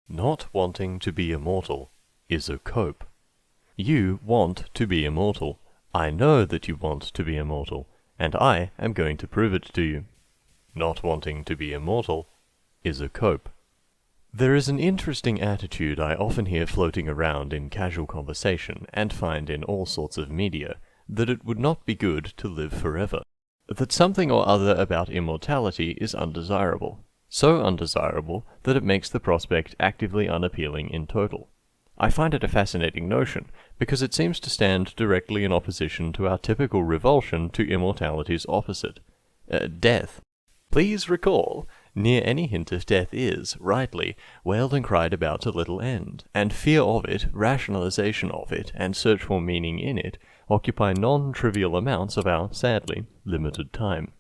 Not wanting to be immortal is a cope. You want to be immortal. I know that you want to be immortal, and I am going to prove it to you. Not wanting to be immortal is a cope. There is an interesting attitude I often hear floating around in casual conversation, and find in all sorts of media, that it would not be good to live forever. That something or other about immortality is undesirable. So undesirable that it makes the prospect actively unappealing in total. I find it a fascinating notion, because it seems to stand directly in opposition to our typical revulsion to immortality's opposite, death. Please recall, near any hint of death is, rightly, wailed and cried about to little end, and fear of it, rationalization of it, and search for meaning in it, occupy non-trivial amounts of our, sadly, limited time.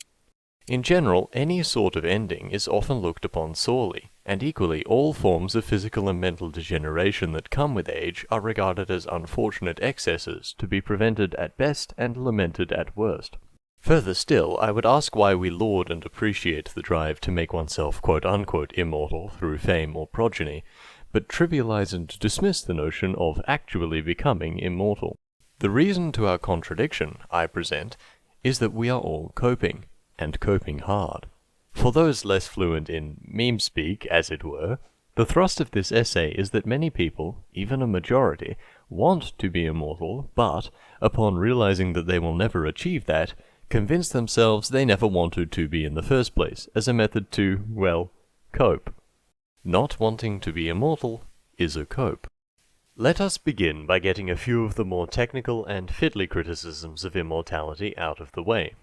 In general, any sort of ending is often looked upon sorely, and equally all forms of physical and mental degeneration that come with age are regarded as unfortunate excesses to be prevented at best and lamented at worst. Further still, I would ask why we laud and appreciate the drive to make oneself quote-unquote immortal through fame or progeny, but trivialize and dismiss the notion of actually becoming immortal. The reason to our contradiction, I present, is that we are all coping, and coping hard. For those less fluent in meme speak, as it were, the thrust of this essay is that many people, even a majority, want to be immortal, but, upon realizing that they will never achieve that, convince themselves they never wanted to be in the first place, as a method to, well, cope. Not wanting to be immortal is a cope. Let us begin by getting a few of the more technical and fiddly criticisms of immortality out of the way.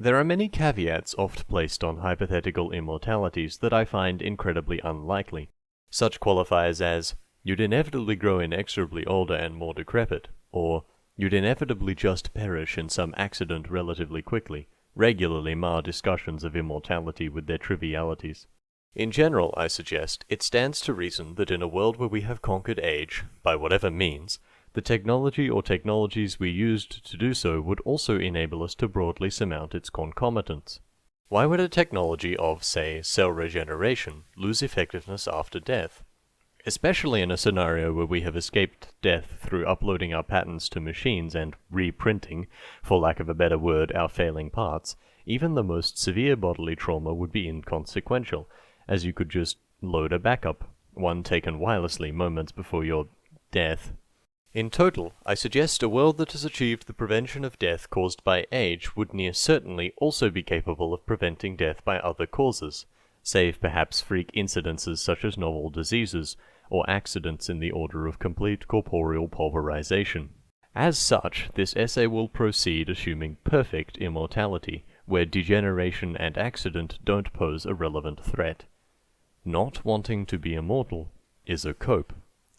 There are many caveats oft placed on hypothetical immortalities that I find incredibly unlikely. Such qualifiers as, you'd inevitably grow inexorably older and more decrepit, or you'd inevitably just perish in some accident relatively quickly, regularly mar discussions of immortality with their trivialities. In general, I suggest, it stands to reason that in a world where we have conquered age, by whatever means, the technology or technologies we used to do so would also enable us to broadly surmount its concomitants. Why would a technology of, say, cell regeneration lose effectiveness after death? Especially in a scenario where we have escaped death through uploading our patents to machines and reprinting, for lack of a better word, our failing parts, even the most severe bodily trauma would be inconsequential, as you could just load a backup, one taken wirelessly moments before your death. In total, I suggest a world that has achieved the prevention of death caused by age would near certainly also be capable of preventing death by other causes, save perhaps freak incidences such as novel diseases, or accidents in the order of complete corporeal pulverization. As such, this essay will proceed assuming perfect immortality, where degeneration and accident don't pose a relevant threat. Not wanting to be immortal is a cope,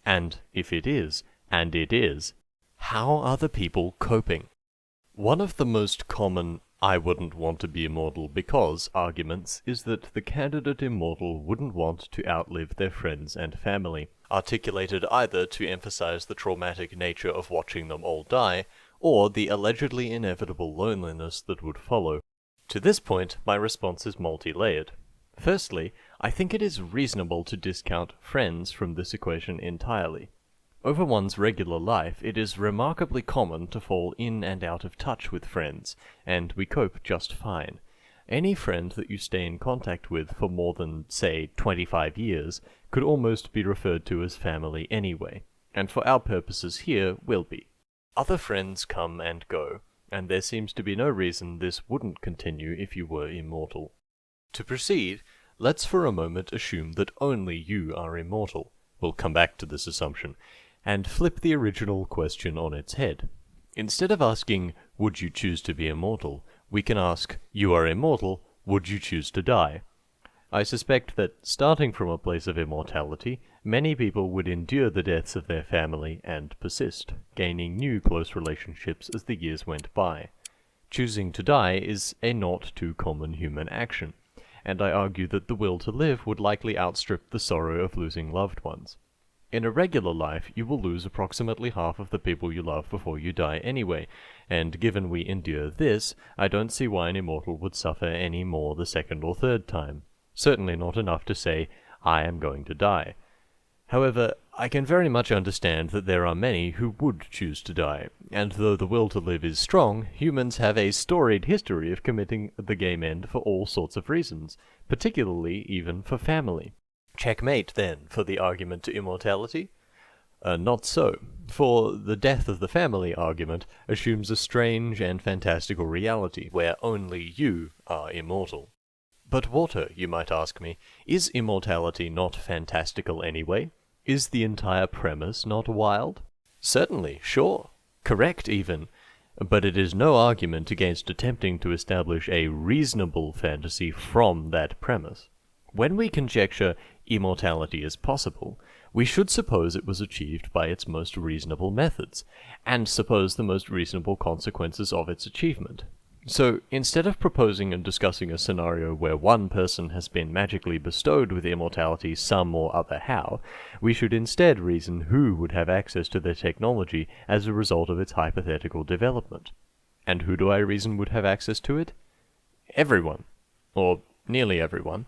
and if it is, and it is, how are the people coping? One of the most common "I wouldn't want to be immortal because" arguments is that the candidate immortal wouldn't want to outlive their friends and family, articulated either to emphasize the traumatic nature of watching them all die, or the allegedly inevitable loneliness that would follow. To this point, my response is multi-layered. Firstly, I think it is reasonable to discount friends from this equation entirely. Over one's regular life, it is remarkably common to fall in and out of touch with friends, and we cope just fine. Any friend that you stay in contact with for more than, say, 25 years could almost be referred to as family anyway, and for our purposes here will be. Other friends come and go, and there seems to be no reason this wouldn't continue if you were immortal. To proceed, let's for a moment assume that only you are immortal. We'll come back to this assumption, and flip the original question on its head. Instead of asking, would you choose to be immortal, we can ask, you are immortal, would you choose to die? I suspect that, starting from a place of immortality, many people would endure the deaths of their family and persist, gaining new close relationships as the years went by. Choosing to die is a not too common human action, and I argue that the will to live would likely outstrip the sorrow of losing loved ones. In a regular life, you will lose approximately half of the people you love before you die anyway, and given we endure this, I don't see why an immortal would suffer any more the second or third time. Certainly not enough to say, I am going to die. However, I can very much understand that there are many who would choose to die, and though the will to live is strong, humans have a storied history of committing the game end for all sorts of reasons, particularly even for family. Checkmate, then, for the argument to immortality? Not so, for the death of the family argument assumes a strange and fantastical reality, where only you are immortal. But Walter, you might ask me, is immortality not fantastical anyway? Is the entire premise not wild? Certainly, sure. Correct, even. But it is no argument against attempting to establish a reasonable fantasy from that premise. When we conjecture immortality is possible, we should suppose it was achieved by its most reasonable methods, and suppose the most reasonable consequences of its achievement. So, instead of proposing and discussing a scenario where one person has been magically bestowed with immortality some or other how, we should instead reason who would have access to the technology as a result of its hypothetical development. And who do I reason would have access to it? Everyone. Or nearly everyone.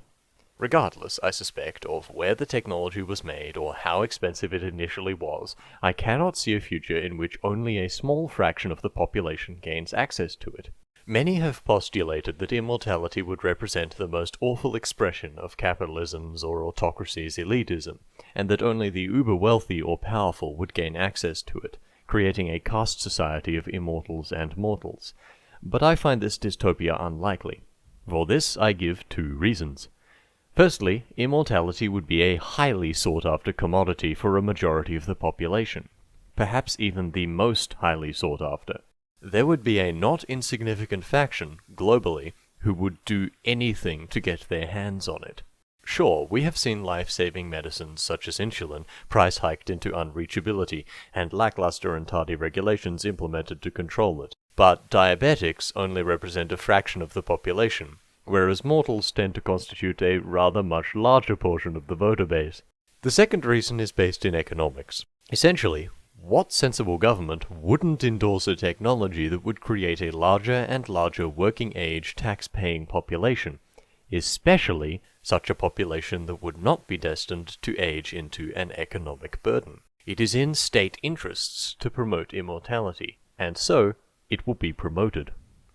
Regardless, I suspect, of where the technology was made or how expensive it initially was, I cannot see a future in which only a small fraction of the population gains access to it. Many have postulated that immortality would represent the most awful expression of capitalism's or autocracy's elitism, and that only the uber-wealthy or powerful would gain access to it, creating a caste society of immortals and mortals. But I find this dystopia unlikely. For this I give two reasons. Firstly, immortality would be a highly sought-after commodity for a majority of the population, perhaps even the most highly sought after. There would be a not insignificant faction, globally, who would do anything to get their hands on it. Sure, we have seen life-saving medicines such as insulin price-hiked into unreachability, and lackluster and tardy regulations implemented to control it. But diabetics only represent a fraction of the population, whereas mortals tend to constitute a rather much larger portion of the voter base. The second reason is based in economics. Essentially, what sensible government wouldn't endorse a technology that would create a larger and larger working-age tax-paying population, especially such a population that would not be destined to age into an economic burden? It is in state interests to promote immortality, and so it will be promoted,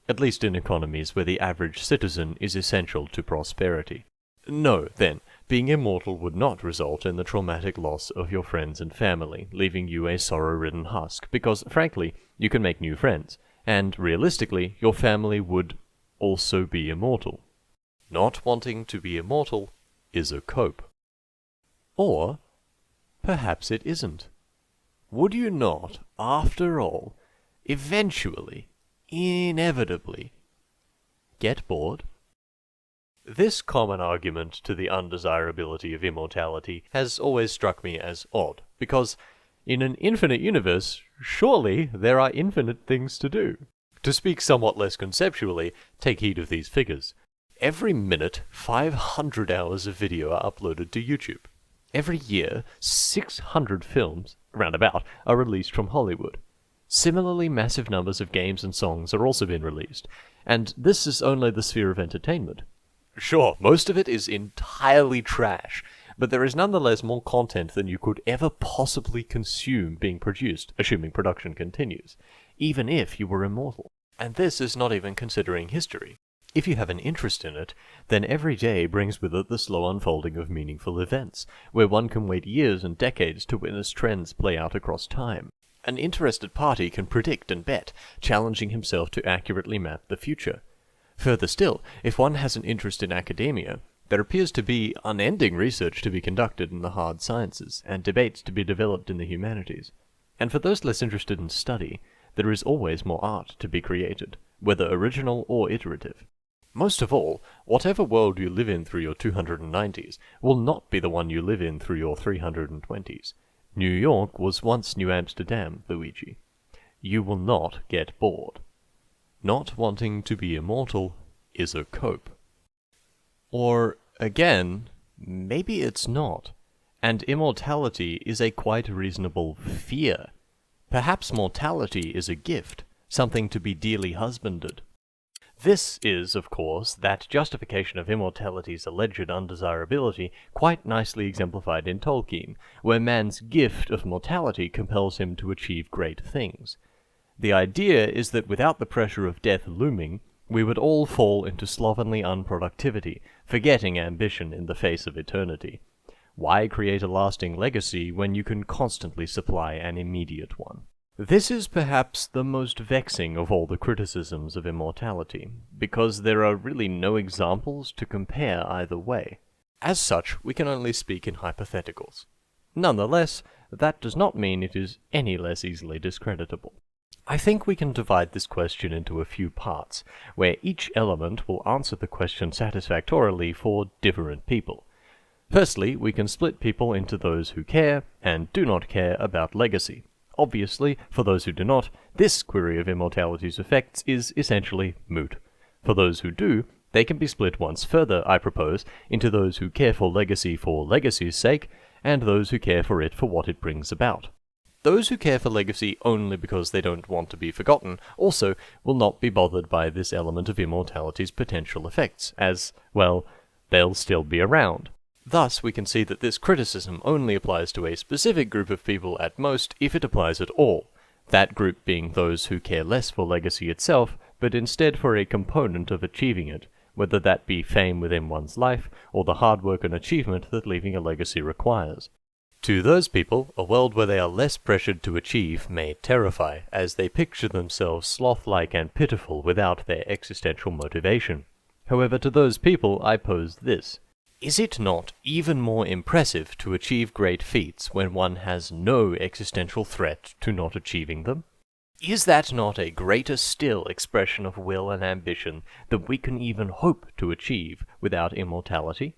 at least in economies where the average citizen is essential to prosperity. No, then, being immortal would not result in the traumatic loss of your friends and family, leaving you a sorrow-ridden husk, because, frankly, you can make new friends, and, realistically, your family would also be immortal. Not wanting to be immortal is a cope. Or, perhaps it isn't. Would you not, after all, eventually, inevitably, get bored? This common argument to the undesirability of immortality has always struck me as odd, because in an infinite universe, surely there are infinite things to do. To speak somewhat less conceptually, take heed of these figures. Every minute, 500 hours of video are uploaded to YouTube. Every year, 600 films, roundabout, are released from Hollywood. Similarly, massive numbers of games and songs are also being released, and this is only the sphere of entertainment. Sure, most of it is entirely trash, but there is nonetheless more content than you could ever possibly consume being produced, assuming production continues, even if you were immortal. And this is not even considering history. If you have an interest in it, then every day brings with it the slow unfolding of meaningful events, where one can wait years and decades to witness trends play out across time. An interested party can predict and bet, challenging himself to accurately map the future. Further still, if one has an interest in academia, there appears to be unending research to be conducted in the hard sciences, and debates to be developed in the humanities. And for those less interested in study, there is always more art to be created, whether original or iterative. Most of all, whatever world you live in through your 290s will not be the one you live in through your 320s. New York was once New Amsterdam, Luigi. You will not get bored. Not wanting to be immortal is a cope. Or, again, maybe it's not, and immortality is a quite reasonable fear. Perhaps mortality is a gift, something to be dearly husbanded. This is, of course, that justification of immortality's alleged undesirability quite nicely exemplified in Tolkien, where man's gift of mortality compels him to achieve great things. The idea is that without the pressure of death looming, we would all fall into slovenly unproductivity, forgetting ambition in the face of eternity. Why create a lasting legacy when you can constantly supply an immediate one? This is perhaps the most vexing of all the criticisms of immortality, because there are really no examples to compare either way. As such, we can only speak in hypotheticals. Nonetheless, that does not mean it is any less easily discreditable. I think we can divide this question into a few parts, where each element will answer the question satisfactorily for different people. Firstly, we can split people into those who care and do not care about legacy. Obviously, for those who do not, this query of immortality's effects is essentially moot. For those who do, they can be split once further, I propose, into those who care for legacy's sake, and those who care for it for what it brings about. Those who care for legacy only because they don't want to be forgotten also will not be bothered by this element of immortality's potential effects, as, well, they'll still be around. Thus, we can see that this criticism only applies to a specific group of people at most, if it applies at all, that group being those who care less for legacy itself, but instead for a component of achieving it, whether that be fame within one's life, or the hard work and achievement that leaving a legacy requires. To those people, a world where they are less pressured to achieve may terrify, as they picture themselves sloth-like and pitiful without their existential motivation. However, to those people I pose this. Is it not even more impressive to achieve great feats when one has no existential threat to not achieving them? Is that not a greater still expression of will and ambition that we can even hope to achieve without immortality?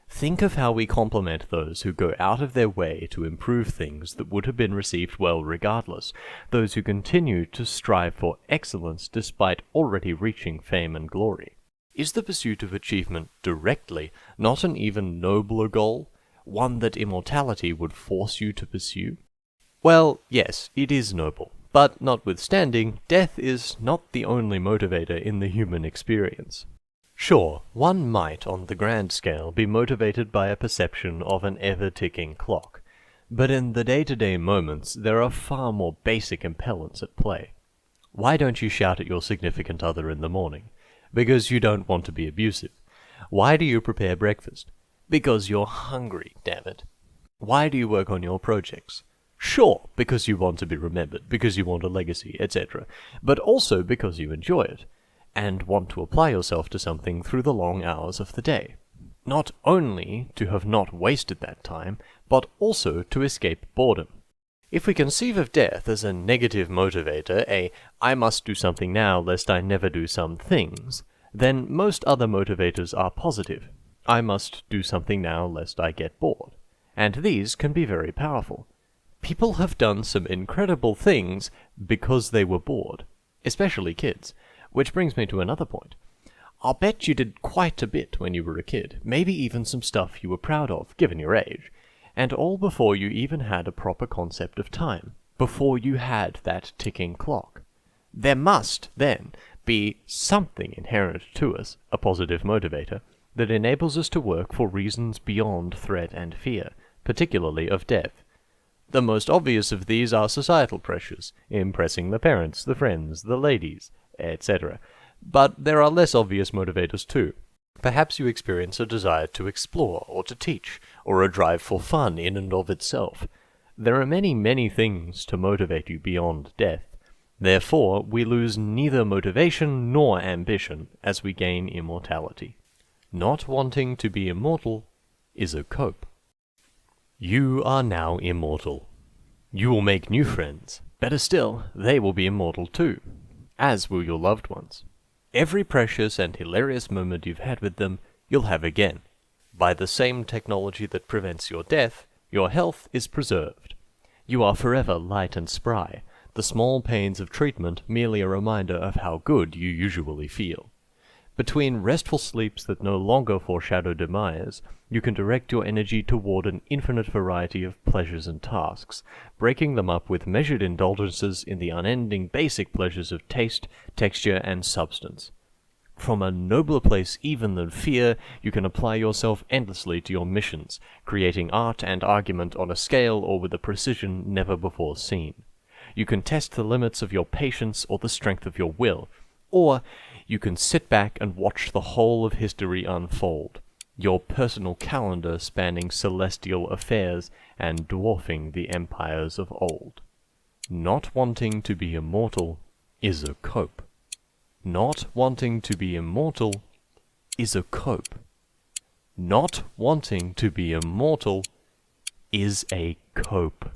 Think of how we compliment those who go out of their way to improve things that would have been received well regardless, those who continue to strive for excellence despite already reaching fame and glory. Is the pursuit of achievement directly not an even nobler goal, one that immortality would force you to pursue? Well, yes, it is noble, but notwithstanding, death is not the only motivator in the human experience. Sure, one might, on the grand scale, be motivated by a perception of an ever-ticking clock, but in the day-to-day moments there are far more basic impellents at play. Why don't you shout at your significant other in the morning? Because you don't want to be abusive. Why do you prepare breakfast? Because you're hungry, damn it. Why do you work on your projects? Sure, because you want to be remembered, because you want a legacy, etc., but also because you enjoy it, and want to apply yourself to something through the long hours of the day. Not only to have not wasted that time, but also to escape boredom. If we conceive of death as a negative motivator, I must do something now lest I never do some things, then most other motivators are positive. I must do something now lest I get bored. And these can be very powerful. People have done some incredible things because they were bored, especially kids, which brings me to another point. I'll bet you did quite a bit when you were a kid, maybe even some stuff you were proud of, given your age. And all before you even had a proper concept of time, before you had that ticking clock. There must, then, be something inherent to us, a positive motivator, that enables us to work for reasons beyond threat and fear, particularly of death. The most obvious of these are societal pressures, impressing the parents, the friends, the ladies, etc. But there are less obvious motivators too. Perhaps you experience a desire to explore or to teach, or a drive for fun in and of itself. There are many, many things to motivate you beyond death. Therefore, we lose neither motivation nor ambition as we gain immortality. Not wanting to be immortal is a cope. You are now immortal. You will make new friends. Better still, they will be immortal too, as will your loved ones. Every precious and hilarious moment you've had with them, you'll have again. By the same technology that prevents your death, your health is preserved. You are forever light and spry, the small pains of treatment merely a reminder of how good you usually feel. Between restful sleeps that no longer foreshadow demise, you can direct your energy toward an infinite variety of pleasures and tasks, breaking them up with measured indulgences in the unending basic pleasures of taste, texture, and substance. From a nobler place even than fear, you can apply yourself endlessly to your missions, creating art and argument on a scale or with a precision never before seen. You can test the limits of your patience or the strength of your will, or you can sit back and watch the whole of history unfold, your personal calendar spanning celestial affairs and dwarfing the empires of old. Not wanting to be immortal is a cope. Not wanting to be immortal is a cope. Not wanting to be immortal is a cope.